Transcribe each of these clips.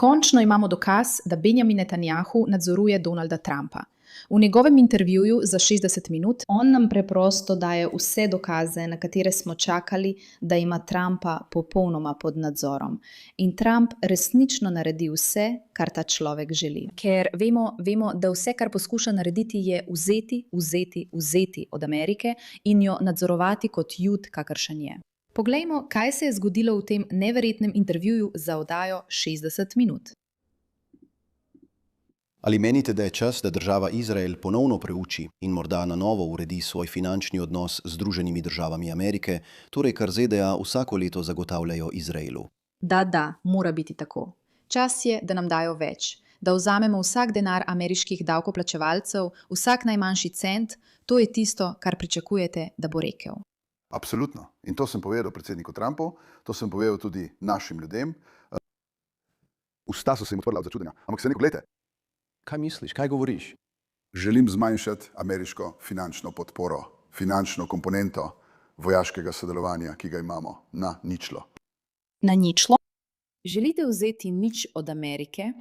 Končno imamo dokaz, da Benjamin Netanjahu nadzoruje Donalda Trumpa. V njegovem intervjuju za 60 minut on nam preprosto daje vse dokaze, na katere smo čakali, da ima Trumpa popolnoma pod nadzorom. In Trump resnično naredi vse, kar ta človek želi. Ker vemo, da vse, kar poskuša narediti, je vzeti od Amerike in jo nadzorovati kot jud, kakršen je. Poglejmo, kaj se je zgodilo v tem neverjetnem intervjuju za oddajo 60 minut. Ali menite, da je čas, da država Izrael ponovno preuči in morda na novo uredi svoj finančni odnos z Združenimi državami Amerike, torej kar ZDA vsako leto zagotavljajo Izraelu? Da, mora biti tako. Čas je, da nam dajo več. Da vzamemo vsak denar ameriških davkoplačevalcev, vsak najmanjši cent, to je tisto, kar pričakujete, da bo rekel. Absolutno. In to sem povedal predsedniku Trumpu, to sem povedal tudi našim ljudem. Usta so se jim odprla od začudenja. Ampak se neko, gledajte, Kaj misliš, kaj govoriš? želim zmanjšati ameriško finančno podporo, finančno komponento vojaškega sodelovanja, ki ga imamo, na ničlo. Na ničlo? Želite vzeti nič od Amerike?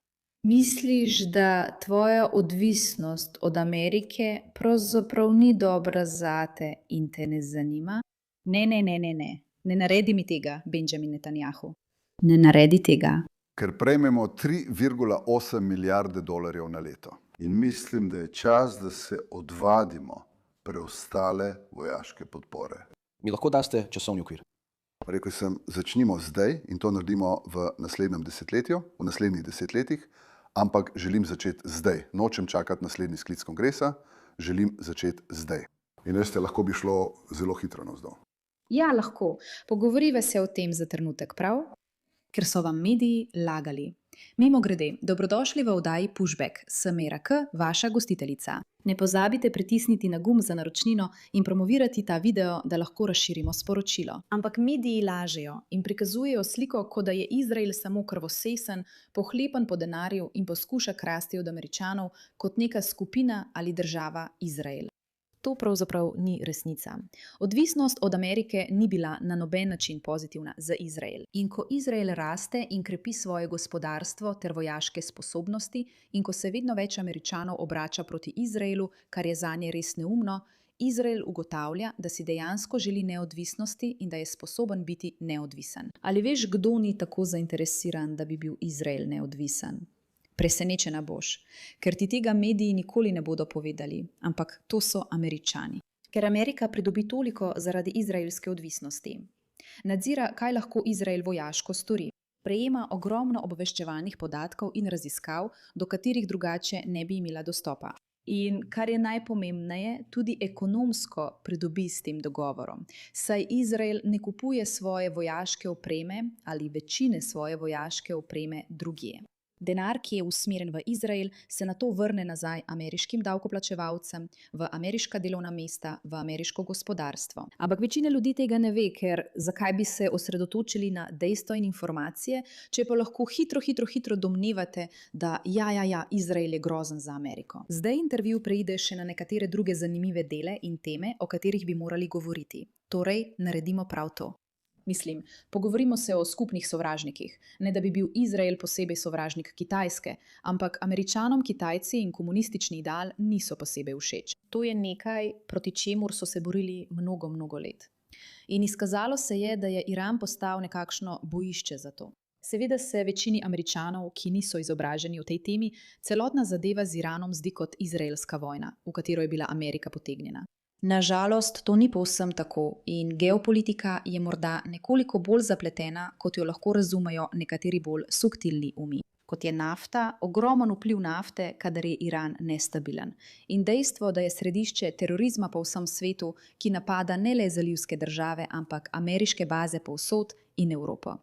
Misliš, da tvoja odvisnost od Amerike pravzaprav ni dobra zate in te ne zanima? Ne. Ne naredi mi tega, Benjamin Netanjahu. Ne naredi tega. Ker prejmemo 3,8 milijarde dolarjev na leto. In mislim, da je čas, da se odvadimo preostale vojaške podpore. Mi lahko daste časovni okvir? Rekel sem, začnimo zdaj in to naredimo v naslednjem desetletju, v naslednjih 10 letih, ampak želim začeti zdaj. Nočem čakati naslednji sklic kongresa, želim začeti zdaj. In veste, lahko bi šlo zelo hitro navzdol. Ja, lahko. Pogovoriva se o tem za trenutek, prav? Ker so vam mediji lagali. Mimogrede, dobrodošli v oddaji Pushback, sem Mera K, vaša gostiteljica. Ne pozabite pritisniti na gumb za naročnino in promovirati ta video, da lahko razširimo sporočilo. Ampak mediji lažejo in prikazujejo sliko, kot da je Izrael samo krvosesen, pohlepen po denarju in poskuša krasti od Američanov kot neka skupina ali država Izrael. To pravzaprav ni resnica. Odvisnost od Amerike ni bila na noben način pozitivna za Izrael. In ko Izrael raste in krepi svoje gospodarstvo ter vojaške sposobnosti in ko se vedno več Američanov obrača proti Izraelu, kar je zanje res neumno, Izrael ugotavlja, da si dejansko želi neodvisnosti in da je sposoben biti neodvisen. Ali veš, kdo ni tako zainteresiran, da bi bil Izrael neodvisen? Presenečena boš, ker ti tega mediji nikoli ne bodo povedali, ampak to so Američani. Ker Amerika pridobi toliko zaradi izraelske odvisnosti. Nadzira, kaj lahko Izrael vojaško stori. Prejema ogromno obveščevalnih podatkov in raziskav, do katerih drugače ne bi imela dostopa. In kar je najpomembneje, tudi ekonomsko pridobi s tem dogovorom, saj Izrael ne kupuje svoje vojaške opreme ali večine svoje vojaške opreme drugje. Denar, ki je usmerjen v Izrael, se nato vrne nazaj ameriškim davkoplačevalcem, v ameriška delovna mesta, v ameriško gospodarstvo. Ampak večina ljudi tega ne ve, ker zakaj bi se osredotočili na dejstva in informacije, če pa lahko hitro domnevate, da ja, Izrael je grozen za Ameriko. Zdaj intervju preide še na nekatere druge zanimive dele in teme, o katerih bi morali govoriti. Torej, naredimo prav to. Mislim, pogovorimo se o skupnih sovražnikih, ne da bi bil Izrael posebej sovražnik Kitajske, ampak Američanom Kitajci in komunistični ideal niso posebej všeč. To je nekaj, proti čemur so se borili mnogo let. In izkazalo se je, da je Iran postal nekakšno bojišče za to. Seveda se večini Američanov, ki niso izobraženi v tej temi, celotna zadeva z Iranom zdi kot izraelska vojna, v katero je bila Amerika potegnjena. Nažalost, to ni povsem tako in geopolitika je morda nekoliko bolj zapletena, kot jo lahko razumejo nekateri bolj subtilni umi. Kot je nafta, ogromen vpliv nafte, kadar je Iran nestabilen. In dejstvo, da je središče terorizma po vsem svetu, ki napada ne le zalivske države, ampak ameriške baze povsod in Evropo.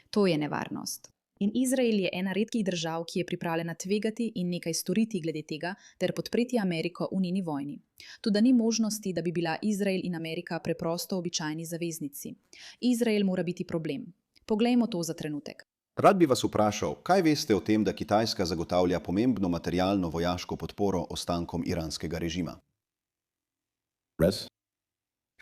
To je nevarnost. In Izrael je ena redkih držav, ki je pripravljena tvegati in nekaj storiti glede tega, ter podpreti Ameriko v njeni vojni. Toda ni možnosti, da bi bila Izrael in Amerika preprosto običajni zaveznici. Izrael mora biti problem. Poglejmo to za trenutek. Rad bi vas vprašal, kaj veste o tem, da Kitajska zagotavlja pomembno materialno vojaško podporo ostankom iranskega režima? Res?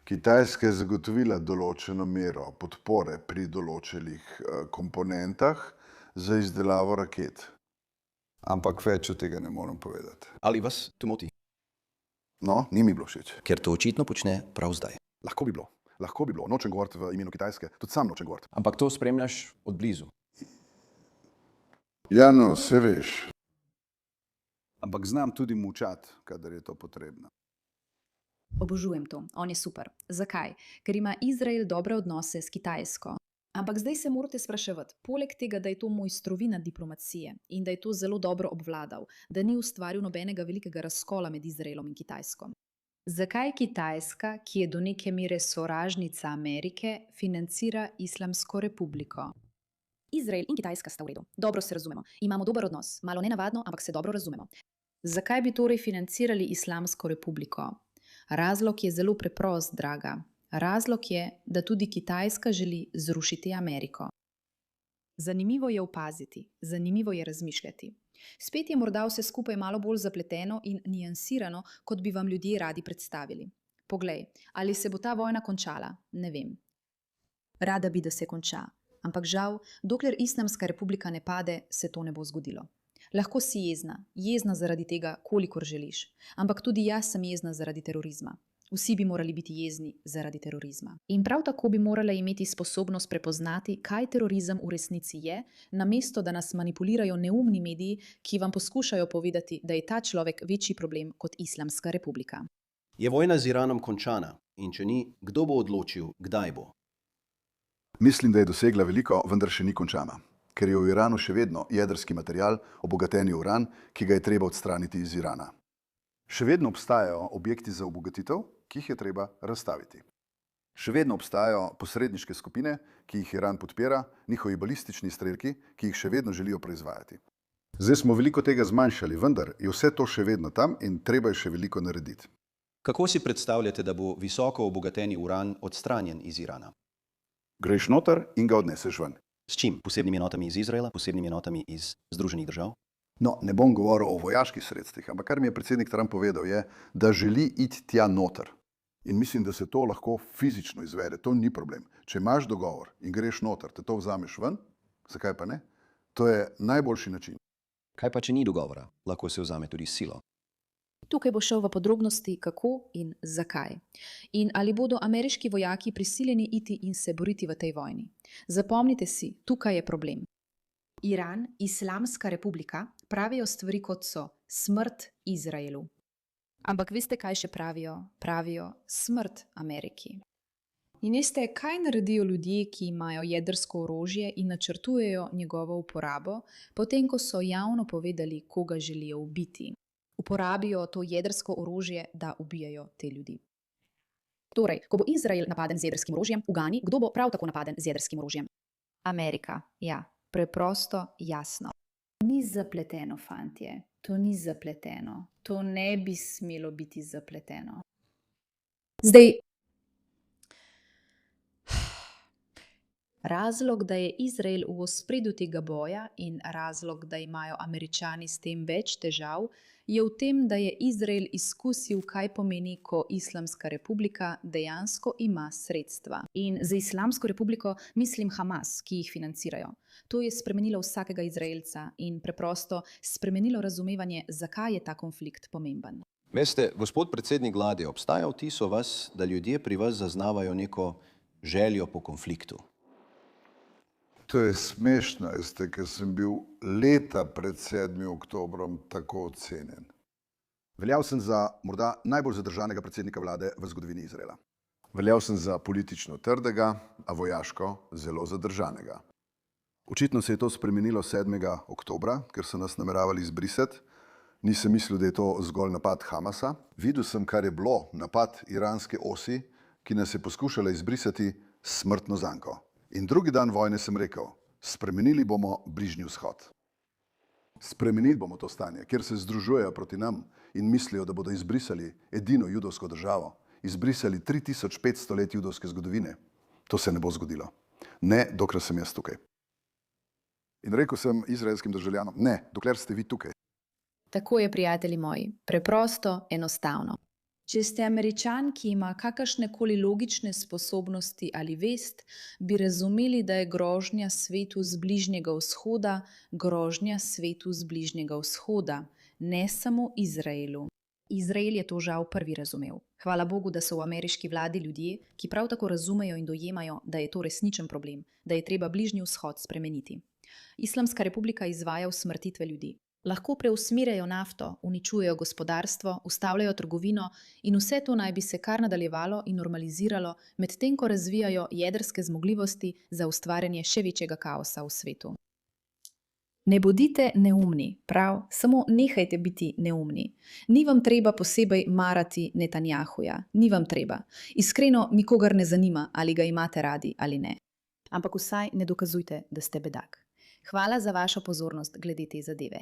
Kitajska je zagotovila določeno mero podpore pri določenih komponentah, za izdelavo raket. Ampak več od tega ne morem povedati. Ali vas to moti? No, ni mi bilo všeč. Ker to očitno počne prav zdaj. Lahko bi bilo. Lahko bi bilo. Nočem govoriti v imenu Kitajske. Tudi sam nočem govoriti. Ampak to spremljaš od blizu. Ja, no, se veš. Ampak znam tudi mučati, kadar je to potrebno. Obožujem to, on je super. Zakaj? Ker ima Izrael dobre odnose s Kitajsko. Ampak zdaj se morate spraševati, poleg tega, da je to mojstrovina diplomacije in da je to zelo dobro obvladal, da ni ustvaril nobenega velikega razkola med Izraelom in Kitajsko. Zakaj Kitajska, ki je do neke mere sovražnica Amerike, financira Islamsko republiko? Izrael in Kitajska sta v redu, dobro se razumemo, imamo dober odnos, malo nenavadno, ampak se dobro razumemo. Zakaj bi torej financirali Islamsko republiko? Razlog je zelo preprost, draga. Razlog je, da tudi Kitajska želi zrušiti Ameriko. Zanimivo je opaziti, zanimivo je razmišljati. Spet je morda vse skupaj malo bolj zapleteno in niansirano, kot bi vam ljudje radi predstavili. Poglej, ali se bo ta vojna končala, ne vem. Rada bi, da se konča, ampak žal, dokler Islamska republika ne pade, se to ne bo zgodilo. Lahko si jezna zaradi tega, kolikor želiš, ampak tudi jaz sem jezna zaradi terorizma. Vsi bi morali biti jezni zaradi terorizma. In prav tako bi morala imeti sposobnost prepoznati, kaj terorizem v resnici je, namesto da nas manipulirajo neumni mediji, ki vam poskušajo povedati, da je ta človek večji problem kot Islamska republika. Je vojna z Iranom končana? In če ni, kdo bo odločil, kdaj bo? Mislim, da je dosegla veliko, vendar še ni končana. Ker je v Iranu še vedno jedrski material, obogateni uran, ki ga je treba odstraniti iz Irana. Še vedno obstajajo objekti za obogatitev, ki jih je treba razstaviti. Še vedno obstajajo posredniške skupine, ki jih Iran podpira, njihovi balistični strelki, ki jih še vedno želijo proizvajati. Zdaj smo veliko tega zmanjšali, vendar je vse to še vedno tam in treba je še veliko narediti. Kako si predstavljate, da bo visoko obogateni uran odstranjen iz Irana? Greš noter in ga odneseš ven. S čim? Posebnimi enotami iz Izraela, posebnimi enotami iz Združenih držav? No, ne bom govoril o vojaških sredstvih, ampak kar mi je predsednik Trump povedal je, da želi iti tja noter. In mislim, da se to lahko fizično izvede, to ni problem. Če imaš dogovor in greš noter, te to vzameš ven, zakaj pa ne? To je najboljši način. Kaj pa, če ni dogovora? Lahko se vzame tudi s silo. Tukaj bo šel v podrobnosti, kako in zakaj. In ali bodo ameriški vojaki prisiljeni iti in se boriti v tej vojni. Zapomnite si, tukaj je problem. Iran, Islamska republika, pravijo stvari kot so smrt Izraelu. Ampak veste, kaj še pravijo? Pravijo smrt Ameriki. In veste, kaj naredijo ljudje, ki imajo jedrsko orožje in načrtujejo njegovo uporabo, potem ko so javno povedali, koga želijo ubiti. Uporabijo to jedrsko orožje, da ubijajo te ljudi. Torej, ko bo Izrael napaden z jedrskim orožjem, ugani, kdo bo prav tako napaden z jedrskim orožjem? Amerika, ja. Preprosto, jasno. Ni zapleteno, fantje. To ni zapleteno. To ne bi smelo biti zapleteno. Zdaj, razlog, da je Izrael v ospredju tega boja in razlog, da imajo Američani s tem več težav, je v tem, da je Izrael izkusil, kaj pomeni, ko Islamska republika dejansko ima sredstva. In za Islamsko republiko mislim Hamas, ki jih financirajo. To je spremenilo vsakega Izraelca in preprosto spremenilo razumevanje, zakaj je ta konflikt pomemben. Veste, gospod predsednik vlade, obstaja vtis o vas, da ljudje pri vas zaznavajo neko željo po konfliktu. To je smešno, ker sem bil leta pred 7. oktobrom tako ocenjen. Veljal sem za morda najbolj zadržanega predsednika vlade v zgodovini Izraela. Veljal sem za politično trdega, a vojaško zelo zadržanega. Očitno se je to spremenilo 7. oktobra, ker so nas nameravali izbrisati. Nisem mislil, da je to zgolj napad Hamasa. Videl sem, kar je bilo napad iranske osi, ki nas je poskušala izbrisati s smrtno zanko. In drugi dan vojne sem rekel, spremenili bomo Bližnji vzhod. Spremenili bomo to stanje, kjer se združujejo proti nam in mislijo, da bodo izbrisali edino judovsko državo, izbrisali 3500 let judovske zgodovine. To se ne bo zgodilo. Ne, dokler sem jaz tukaj. In rekel sem izraelskim državljanom, ne, dokler ste vi tukaj. Tako je, prijatelji moji, preprosto, enostavno. Če ste Američan, ki ima kakršnekoli logične sposobnosti ali vest, bi razumeli, da je grožnja svetu z Bližnjega vzhoda grožnja svetu z Bližnjega vzhoda, ne samo Izraelu. Izrael je to žal prvi razumel. Hvala Bogu, da so v ameriški vladi ljudje, ki prav tako razumejo in dojemajo, da je to resničen problem, da je treba Bližnji vzhod spremeniti. Islamska republika izvaja usmrtitve ljudi. Lahko preusmerjajo nafto, uničujejo gospodarstvo, ustavljajo trgovino in vse to naj bi se kar nadaljevalo in normaliziralo, medtem ko razvijajo jedrske zmogljivosti za ustvarjanje še večjega kaosa v svetu. Ne bodite neumni, prav, samo nehajte biti neumni. Ni vam treba posebej marati Netanjahuja, ni vam treba. Iskreno, nikogar ne zanima, ali ga imate radi ali ne. Ampak vsaj ne dokazujte, da ste bedak. Hvala za vašo pozornost glede te zadeve.